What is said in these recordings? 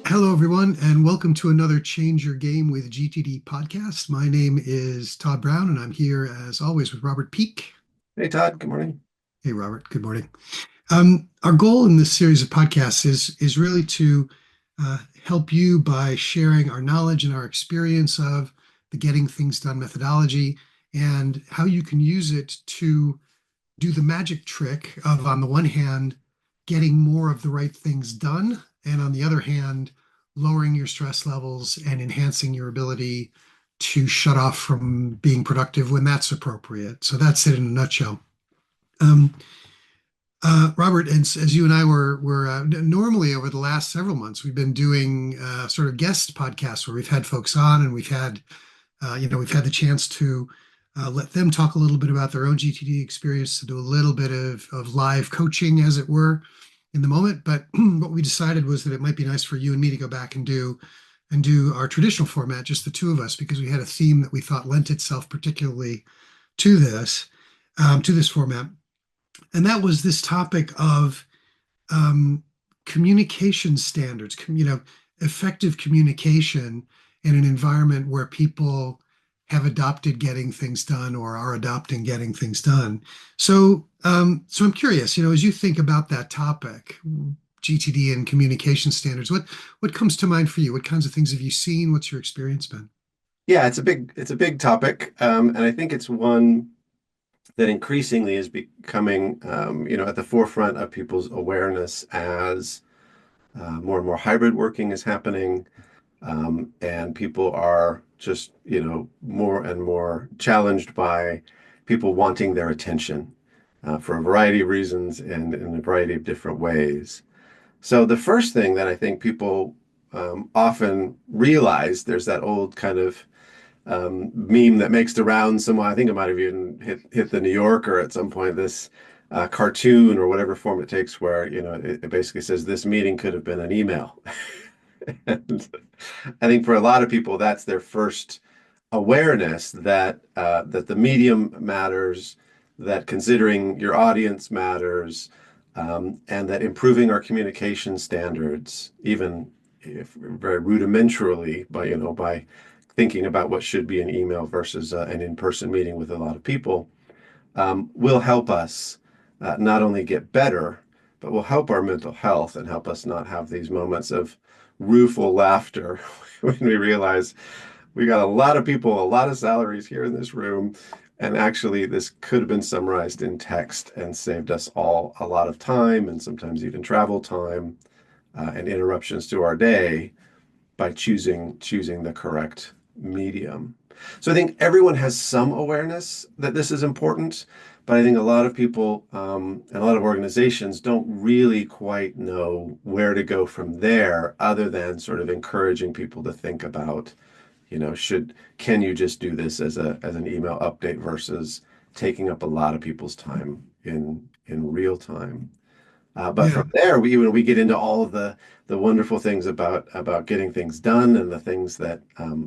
Hello, everyone, and welcome to another Change Your Game with GTD podcast. My name is Todd Brown, and I'm here as always with Robert Peak. Hey Todd, good morning. Hey, Robert. Good morning. Our goal in this series of podcasts is really to help you by sharing our knowledge and our experience of the Getting Things Done methodology and how you can use it to do the magic trick of, on the one hand, getting more of the right things done, and on the other hand, lowering your stress levels and enhancing your ability to shut off from being productive when that's appropriate. So that's it in a nutshell. Um, Robert, as you and I were normally over the last several months, we've been doing sort of guest podcasts where we've had folks on and we've had the chance to let them talk a little bit about their own GTD experience, to do a little bit of live coaching, as it were, in the moment. But what we decided was that it might be nice for you and me to go back and do our traditional format, just the two of us, because we had a theme that we thought lent itself particularly to this format, and that was this topic of um, communication standards, effective communication in an environment where people have adopted getting things done or are adopting getting things done. So I'm curious, as you think about that topic, GTD and communication standards, what comes to mind for you? What kinds of things have you seen? What's your experience been? Yeah, it's a big topic, and I think it's one that increasingly is becoming, at the forefront of people's awareness as more and more hybrid working is happening, and people are just, more and more challenged by people wanting their attention for a variety of reasons and in a variety of different ways. So the first thing that I think people often realize, there's that old kind of meme that makes the rounds somewhere. I think it might have even hit the New Yorker at some point. This cartoon or whatever form it takes, where it basically says this meeting could have been an email. And I think for a lot of people, that's their first awareness that the medium matters, that considering your audience matters, and that improving our communication standards, even if very rudimentarily, by thinking about what should be an email versus an in-person meeting with a lot of people, will help us not only get better, but will help our mental health and help us not have these moments of rueful laughter when we realize we got a lot of people, a lot of salaries here in this room, and actually this could have been summarized in text and saved us all a lot of time and sometimes even travel time and interruptions to our day by choosing the correct medium. So I think everyone has some awareness that this is important, but I think a lot of people and a lot of organizations don't really quite know where to go from there, other than sort of encouraging people to think about, can you just do this as an email update versus taking up a lot of people's time in real time. But Yeah. from there, we get into all of the wonderful things about getting things done and the things that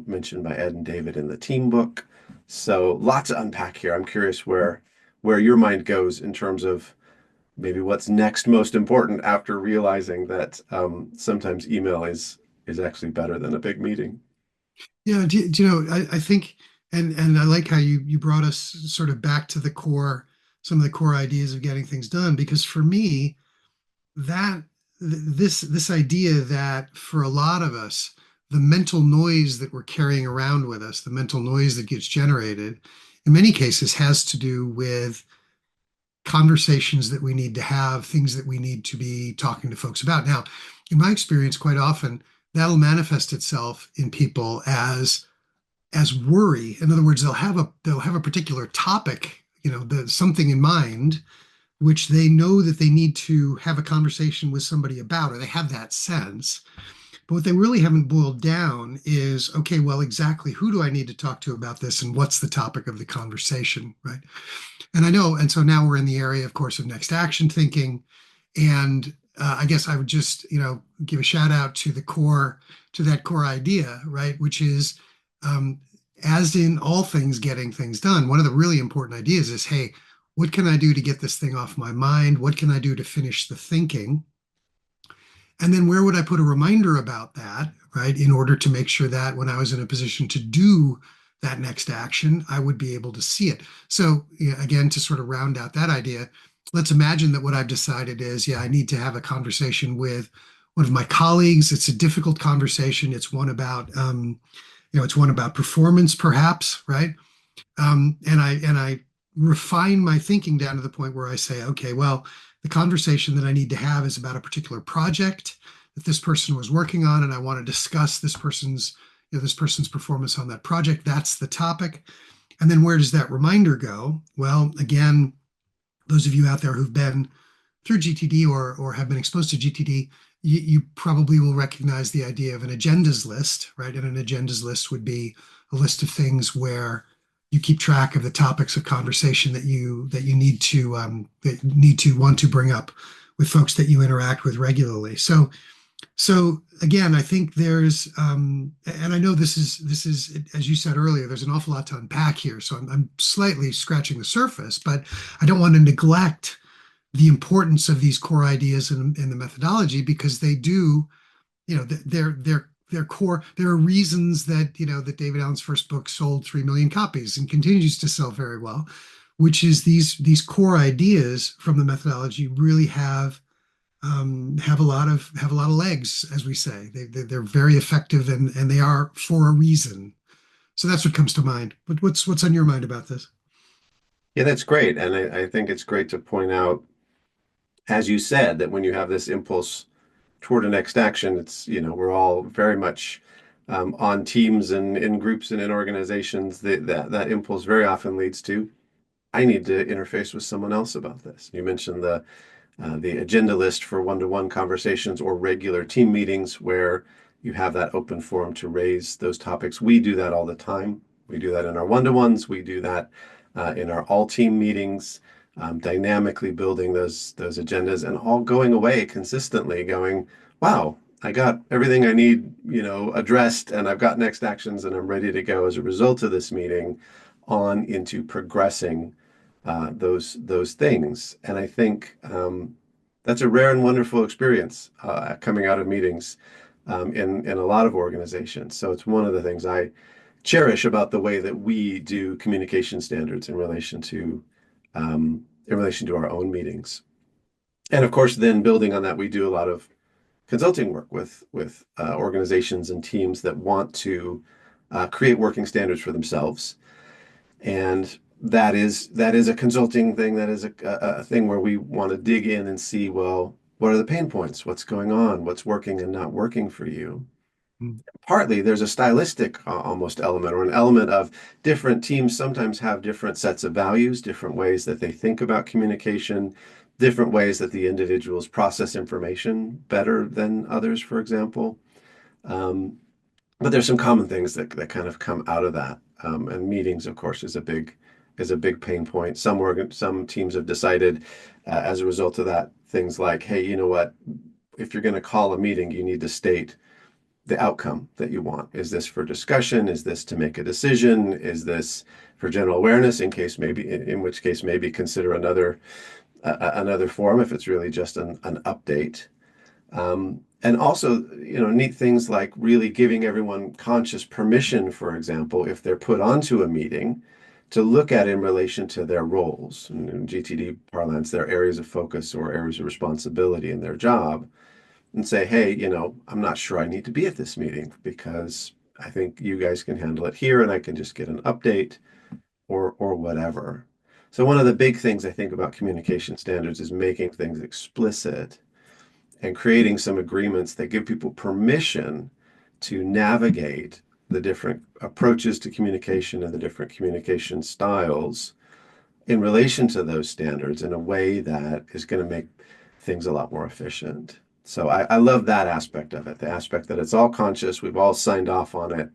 mentioned by Ed and David in the team book. So lots to unpack here. I'm curious where your mind goes in terms of maybe what's next most important after realizing that sometimes email is actually better than a big meeting. Yeah, do you know, I think, and I like how you brought us sort of back to the core, some of the core ideas of getting things done, because for me, that this idea that for a lot of us, the mental noise that we're carrying around with us, the mental noise that gets generated, in many cases has to do with conversations that we need to have, things that we need to be talking to folks about. Now, in my experience, quite often that'll manifest itself in people as worry. In other words, they'll have a particular topic, something in mind, which they know that they need to have a conversation with somebody about, or they have that sense. But what they really haven't boiled down is, okay, well, exactly who do I need to talk to about this, and what's the topic of the conversation, right? And I know, and so now we're in the area, of course, of next action thinking, and I guess I would just, give a shout out to that core idea, right? Which is, um, as in all things getting things done, one of the really important ideas is, hey, what can I do to get this thing off my mind? What can I do to finish the thinking? And then where would I put a reminder about that, right? In order to make sure that when I was in a position to do that next action, I would be able to see it. So, yeah, again, to sort of round out that idea, let's imagine that what I've decided is, yeah, I need to have a conversation with one of my colleagues. It's a difficult conversation. It's one about, it's one about performance, perhaps, right? And I refine my thinking down to the point where I say, okay, well, the conversation that I need to have is about a particular project that this person was working on, and I want to discuss this person's performance on that project. That's the topic. And then where does that reminder go? Well, again, those of you out there who've been through GTD or have been exposed to GTD, you probably will recognize the idea of an agendas list, right? And an agendas list would be a list of things where you keep track of the topics of conversation that you need to want to bring up with folks that you interact with regularly. So again, I think and I know this is as you said earlier, there's an awful lot to unpack here. So I'm slightly scratching the surface, but I don't want to neglect the importance of these core ideas in the methodology, because they do, they're core. There are reasons that David Allen's first book sold 3 million copies and continues to sell very well, which is these core ideas from the methodology really have a lot of legs, as we say. They're very effective, and they are for a reason. So that's what comes to mind. But what's on your mind about this? Yeah, that's great. And I think it's great to point out, as you said, that when you have this impulse toward a next action, we're all very much on teams and in groups and in organizations. That impulse very often leads to, I need to interface with someone else about this. You mentioned the agenda list for one-to-one conversations or regular team meetings where you have that open forum to raise those topics. We do that all the time. We do that in our one-to-ones. We do that in our all-team meetings, dynamically building those agendas and all going away consistently going, wow, I got everything I need, addressed, and I've got next actions, and I'm ready to go as a result of this meeting on into progressing those things. And I think that's a rare and wonderful experience coming out of meetings in a lot of organizations. So it's one of the things I cherish about the way that we do communication standards in relation to our own meetings. And of course, then building on that, we do a lot of consulting work with organizations and teams that want to create working standards for themselves. And that is a consulting thing. That is a thing where we want to dig in and see, well, what are the pain points? What's going on? What's working and not working for you? Mm. Partly there's a stylistic almost element, or an element of different teams sometimes have different sets of values, different ways that they think about communication, different ways that the individuals process information better than others, for example. But there's some common things that kind of come out of that. And meetings, of course, is a big pain point. Some teams have decided as a result of that, things like, hey, you know what? If you're going to call a meeting, you need to state the outcome that you want. Is this for discussion? Is this to make a decision? Is this for general awareness? In which case maybe consider another forum if it's really just an update. And also, neat things like really giving everyone conscious permission, for example, if they're put onto a meeting, to look at in relation to their roles, in GTD parlance, their areas of focus or areas of responsibility in their job, and say, hey, I'm not sure I need to be at this meeting because I think you guys can handle it here and I can just get an update or whatever. So one of the big things I think about communication standards is making things explicit and creating some agreements that give people permission to navigate the different approaches to communication and the different communication styles in relation to those standards in a way that is going to make things a lot more efficient. So I love that aspect of it, the aspect that it's all conscious, we've all signed off on it.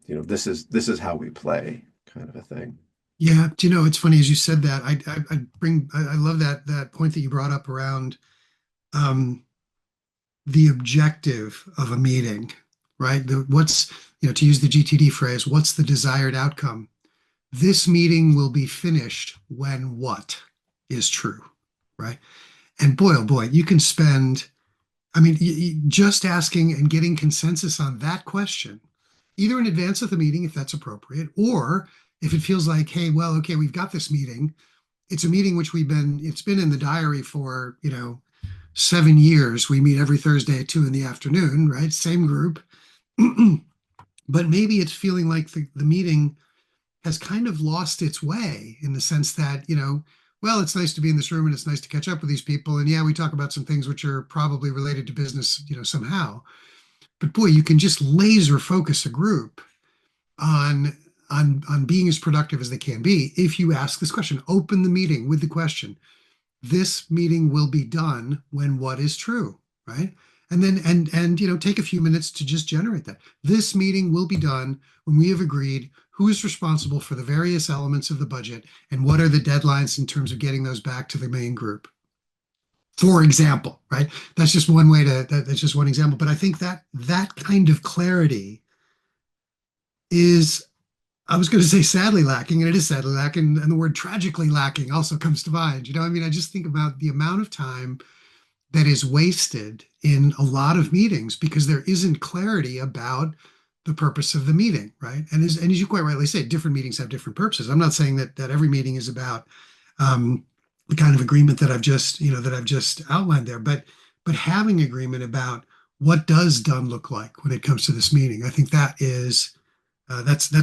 This is how we play, kind of a thing. Yeah, it's funny as you said that. I love that point that you brought up around um, the objective of a meeting, right? To use the GTD phrase, what's the desired outcome? This meeting will be finished when what is true, right? And boy, oh boy, you can spend I mean, just asking and getting consensus on that question, either in advance of the meeting, if that's appropriate, or if it feels like, hey, well, okay, we've got this meeting. It's a meeting which it's been in the diary for, 7 years. We meet every Thursday at 2 in the afternoon, right? Same group. But maybe it's feeling like the meeting has kind of lost its way in the sense that, well, it's nice to be in this room and it's nice to catch up with these people. And yeah, we talk about some things which are probably related to business, somehow. But boy, you can just laser focus a group on on being as productive as they can be if you ask this question. Open the meeting with the question, this meeting will be done when what is true, right? And then take a few minutes to just generate that. This meeting will be done when we have agreed who is responsible for the various elements of the budget and what are the deadlines in terms of getting those back to the main group. For example, right? That's just one way that's just one example. But I think that kind of clarity is, I was going to say sadly lacking, and it is sadly lacking, and the word tragically lacking also comes to mind. I mean, I just think about the amount of time that is wasted in a lot of meetings because there isn't clarity about the purpose of the meeting, right? And as you quite rightly say, different meetings have different purposes. I'm not saying that every meeting is about um, the kind of agreement that I've just outlined there, but having agreement about what does done look like when it comes to this meeting, I think that's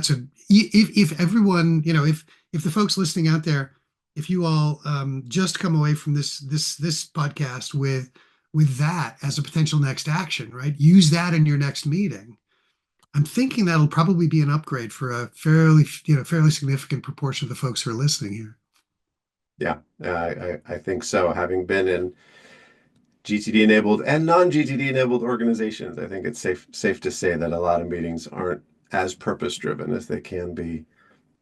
a if everyone, if the folks listening out there, if you all just come away from this podcast with that as a potential next action, right? Use that in your next meeting. I'm thinking that'll probably be an upgrade for a fairly significant proportion of the folks who are listening here. Yeah, I think so. Having been in GTD enabled and non-GTD enabled organizations, I think it's safe to say that a lot of meetings aren't as purpose driven as they can be.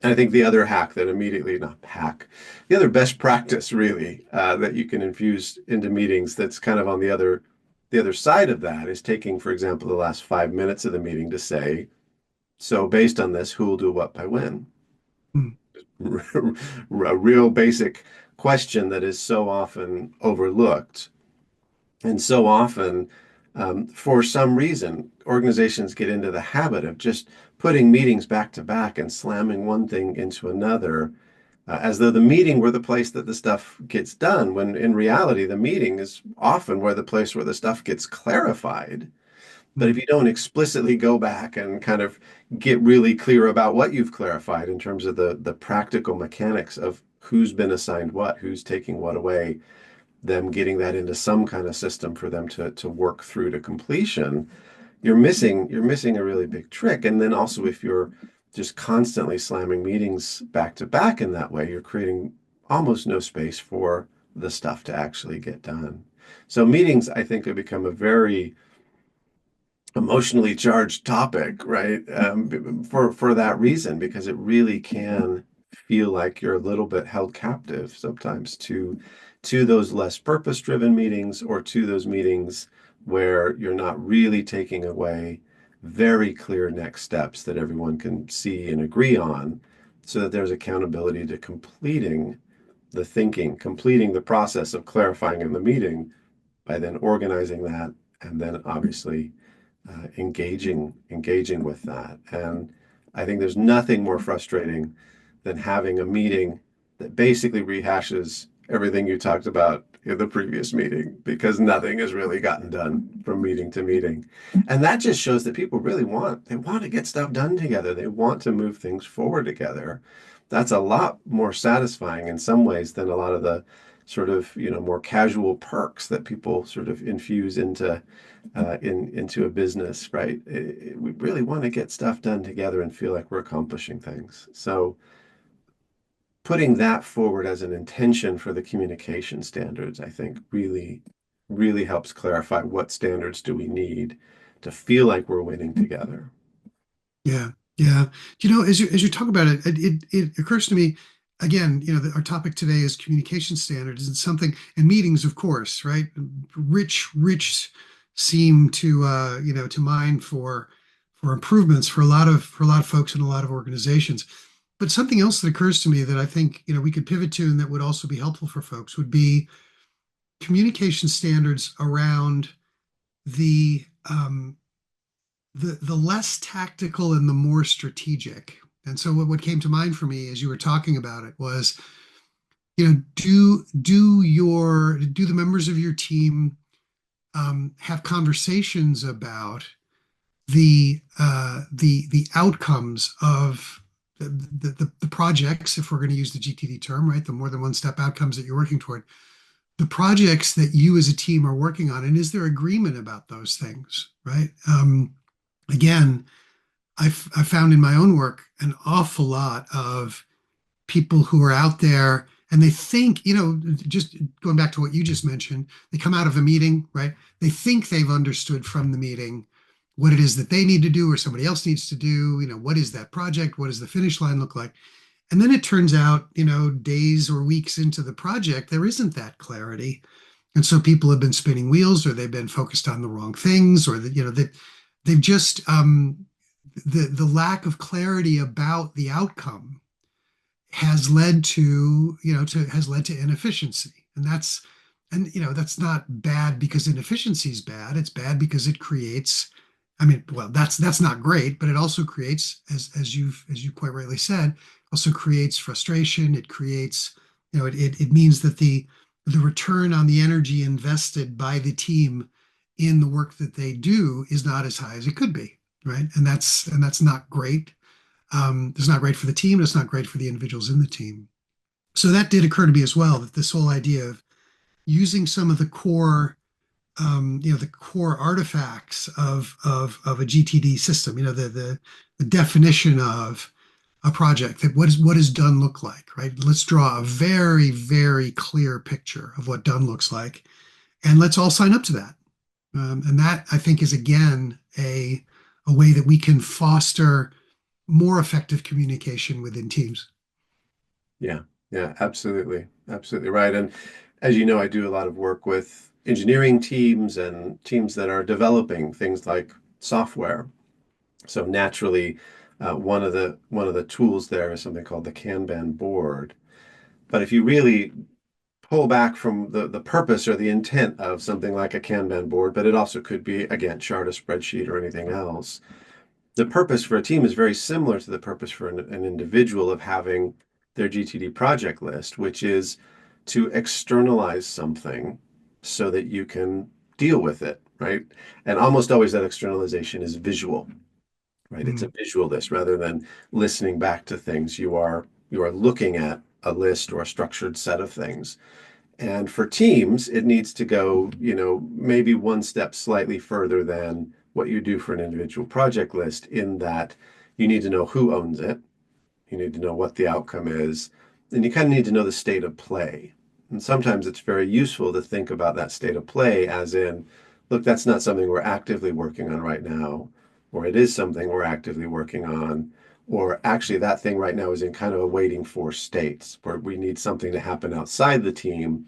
And I think the other hack that immediately, not hack, the other best practice really that you can infuse into meetings that's kind of on the other side of that is taking, for example, the last 5 minutes of the meeting to say, so based on this, who will do what by when? Hmm. A real basic question that is so often overlooked. And so often, for some reason, organizations get into the habit of just putting meetings back to back and slamming one thing into another, as though the meeting were the place that the stuff gets done, when in reality, the meeting is often where the place where the stuff gets clarified. But if Hmm. you don't explicitly go back and kind of get really clear about what you've clarified in terms of the practical mechanics of who's been assigned what, who's taking what away, them getting that into some kind of system for them to work through to completion, you're missing a really big trick. And then also if you're just constantly slamming meetings back to back in that way, you're creating almost no space for the stuff to actually get done. So meetings, I think, have become a very emotionally charged topic, right? For that reason, because it really can feel like you're a little bit held captive sometimes to those less purpose-driven meetings or to those meetings where you're not really taking away very clear next steps that everyone can see and agree on, so that there's accountability to completing the thinking, completing the process of clarifying in the meeting by then organizing that and then obviously engaging with that. And I think there's nothing more frustrating than having a meeting that basically rehashes everything you talked about in the previous meeting because nothing has really gotten done from meeting to meeting. And that just shows that people really want to get stuff done together. They want to move things forward together. That's a lot more satisfying in some ways than a lot of the sort of, more casual perks that people sort of infuse into a business, right? We really want to get stuff done together and feel like we're accomplishing things. So putting that forward as an intention for the communication standards, I think really, really helps clarify what standards do we need to feel like we're winning together. Yeah, yeah. As you talk about it occurs to me again. Our topic today is communication standards, and something and meetings, of course, right? Rich seem to mind for improvements for a lot of folks and a lot of organizations. But something else that occurs to me that I think we could pivot to and that would also be helpful for folks would be communication standards around the um, the less tactical and the more strategic. And so what came to mind for me as you were talking about it was, do the members of your team have conversations about the outcomes of the projects, if we're going to use the GTD term, right? The more than one step outcomes that you're working toward, the projects that you as a team are working on, and is there agreement about those things, right? Again, I found in my own work an awful lot of people who are out there and they think, just going back to what you just mentioned, they come out of a meeting, right? They think they've understood from the meeting what it is that they need to do or somebody else needs to do. What is that project? What does the finish line look like? And then it turns out, days or weeks into the project, there isn't that clarity. And so people have been spinning wheels or they've been focused on the wrong things or they've just, the lack of clarity about the outcome has led to has led to inefficiency, and that's not bad because inefficiency is bad. It's bad because it creates, well, that's not great, but it also creates, as you quite rightly said, also creates frustration. It creates, it means that the return on the energy invested by the team in the work that they do is not as high as it could be, right? And that's not great. It's not great for the team. It's not great for the individuals in the team. So that did occur to me as well, that this whole idea of using some of the core artifacts of a GTD system, the definition of a project, that what does done look like, right? Let's draw a very, very clear picture of what done looks like, and let's all sign up to that. And that, I think, is again a way that we can foster more effective communication within teams. Yeah, yeah, absolutely. Absolutely right. And as you know, I do a lot of work with engineering teams and teams that are developing things like software. So naturally, one of the tools there is something called the Kanban board. But if you really pull back from the purpose or the intent of something like a Kanban board, but it also could be, again, chart, a spreadsheet, or anything else. The purpose for a team is very similar to the purpose for an individual of having their GTD project list, which is to externalize something so that you can deal with it, right? And almost always that externalization is visual, right? It's a Mm, visual list rather than listening back to things. You are looking at a list or a structured set of things. And for teams, it needs to go, maybe one step slightly further than what you do for an individual project list, in that you need to know who owns it, you need to know what the outcome is, and you kind of need to know the state of play. And sometimes it's very useful to think about that state of play as in, look, that's not something we're actively working on right now, or it is something we're actively working on, or actually that thing right now is in kind of a waiting for states where we need something to happen outside the team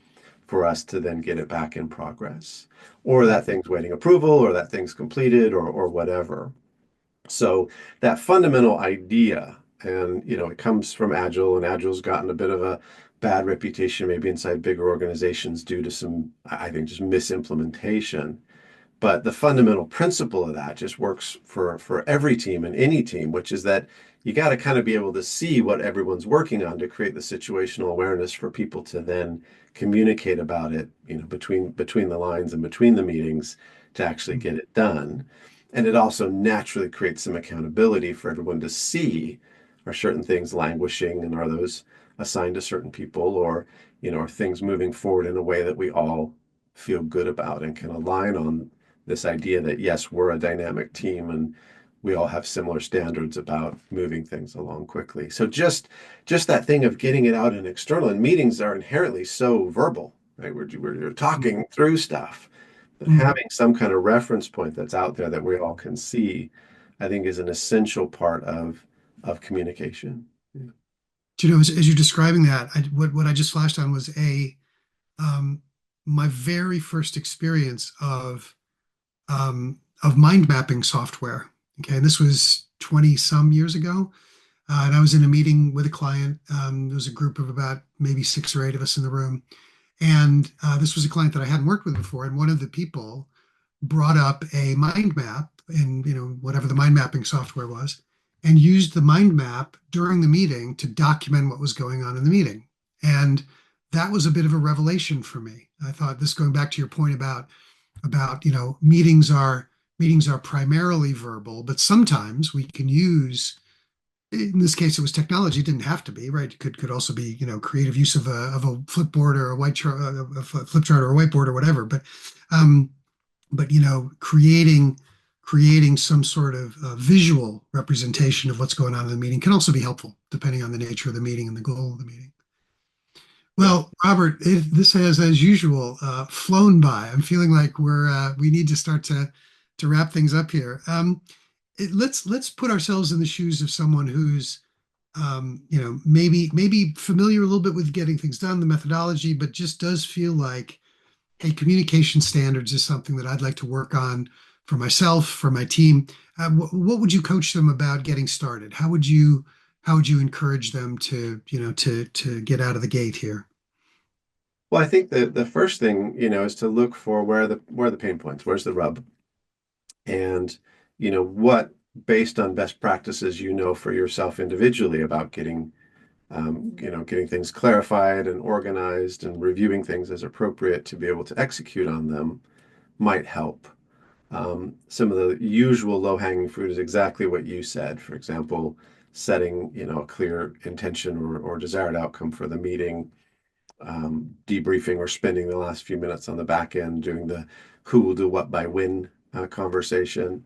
for us to then get it back in progress. Or that thing's waiting approval, or that thing's completed, or whatever. So that fundamental idea, and it comes from Agile, and Agile's gotten a bit of a bad reputation maybe inside bigger organizations due to some, I think, just misimplementation. But the fundamental principle of that just works for every team and any team, which is that you got to kind of be able to see what everyone's working on to create the situational awareness for people to then communicate about it, between the lines and between the meetings to actually mm, get it done. And it also naturally creates some accountability for everyone to see, are certain things languishing and are those assigned to certain people, or are things moving forward in a way that we all feel good about and can align on this idea that yes, we're a dynamic team and we all have similar standards about moving things along quickly. So just that thing of getting it out and external, and meetings are inherently so verbal, right? We're mm, talking through stuff, but mm. having some kind of reference point that's out there that we all can see, I think is an essential part of communication. Yeah. Do you know, as you're describing that, what I just flashed on was um, my very first experience of mind mapping software. Okay, and this was 20 some years ago. And I was in a meeting with a client. There was a group of about maybe 6 or 8 of us in the room. And this was a client that I hadn't worked with before. And one of the people brought up a mind map in, whatever the mind mapping software was, and used the mind map during the meeting to document what was going on in the meeting. And that was a bit of a revelation for me. I thought, this going back to your point about meetings are primarily verbal, but sometimes we can use, in this case it was technology, it didn't have to be, right? It could also be, creative use of a flipboard or a white chart, a flip chart or a whiteboard or whatever. Um, but creating some sort of visual representation of what's going on in the meeting can also be helpful, depending on the nature of the meeting and the goal of the meeting. Yeah. Well, Robert, this has, as usual, flown by. I'm feeling like we need to start to wrap things up here. Let's put ourselves in the shoes of someone who's maybe familiar a little bit with getting things done, the methodology, but just does feel like, hey, communication standards is something that I'd like to work on for myself, for my team. What would you coach them about getting started? How would you encourage them to get out of the gate here? Well, I think the first thing, is to look for where the pain points, where's the rub, and what, based on best practices, for yourself individually about getting things clarified and organized and reviewing things as appropriate to be able to execute on them might help. Some of the usual low-hanging fruit is exactly what you said. For example, setting, a clear intention or desired outcome for the meeting, debriefing or spending the last few minutes on the back end doing the who will do what by when conversation.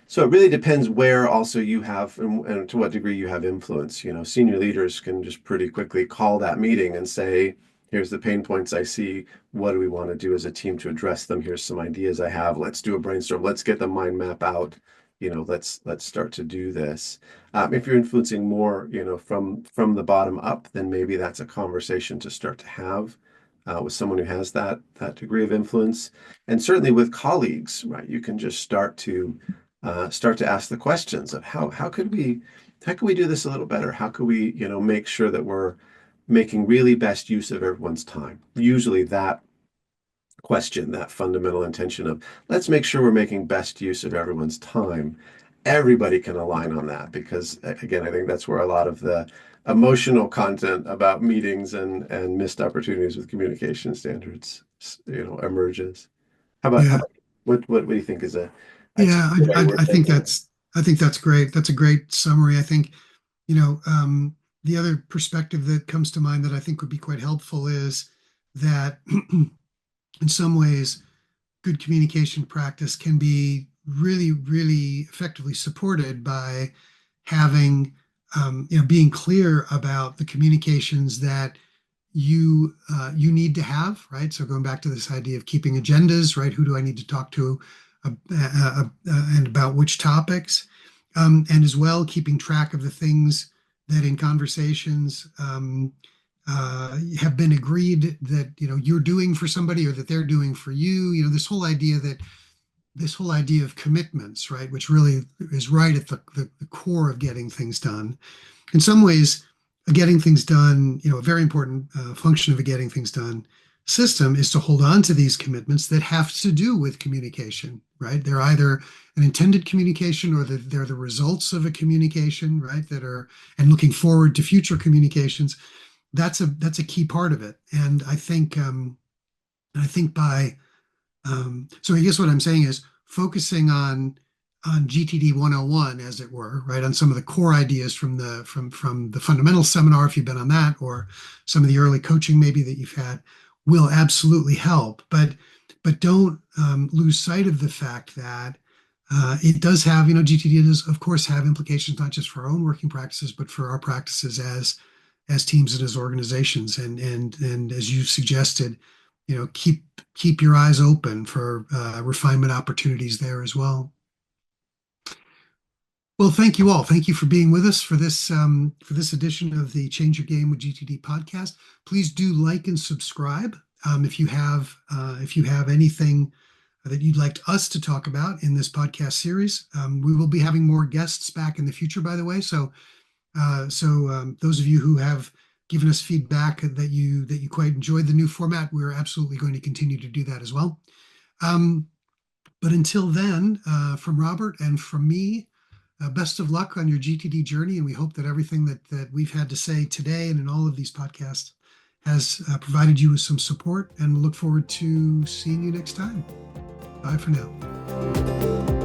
So it really depends where also you have and to what degree you have influence. Senior leaders can just pretty quickly call that meeting and say, here's the pain points I see. What do we want to do as a team to address them? Here's some ideas I have. Let's do a brainstorm. Let's get the mind map out. Let's start to do this. If you're influencing more, from the bottom up, then maybe that's a conversation to start to have with someone who has that degree of influence, and certainly with colleagues, right? You can just start to ask the questions of how could we do this a little better? How could we, make sure that we're making really best use of everyone's time? Usually that question, that fundamental intention of let's make sure we're making best use of everyone's time. Everybody can align on that because again, I think that's where a lot of the emotional content about meetings and missed opportunities with communication standards, emerges. How Yeah, about what do you think is a yeah, takeaway I worth think taking away? that's great. That's a great summary. I think, the other perspective that comes to mind that I think would be quite helpful is that in some ways, good communication practice can be really, really effectively supported by being clear about the communications that you need to have, right? So going back to this idea of keeping agendas, right? Who do I need to talk to, and about which topics, and as well keeping track of the things that in conversations have been agreed that you're doing for somebody or that they're doing for you. This whole idea of commitments, right, which really is right at the core of getting things done. In some ways, a getting things done, a very important function of a getting things done system is to hold on to these commitments that have to do with communication, right? They're either an intended communication or they're the results of a communication, right? And looking forward to future communications. That's a key part of it. And I think so I guess what I'm saying is focusing on GTD 101, as it were, right, on some of the core ideas from the fundamental seminar, if you've been on that, or some of the early coaching maybe that you've had, will absolutely help. But don't lose sight of the fact that it does have, GTD does, of course, have implications not just for our own working practices, but for our practices as teams and as organizations. And as you suggested, keep your eyes open for refinement opportunities there as well. Well, thank you all. Thank you for being with us for this edition of the Change Your Game with GTD podcast. Please do like and subscribe. If you have anything that you'd like us to talk about in this podcast series, we will be having more guests back in the future, by the way. So those of you who have given us feedback that you quite enjoyed the new format, we're absolutely going to continue to do that as well. Um, But until then, from Robert and from me, best of luck on your GTD journey. And we hope that everything that we've had to say today and in all of these podcasts has provided you with some support. And we'll look forward to seeing you next time. Bye for now.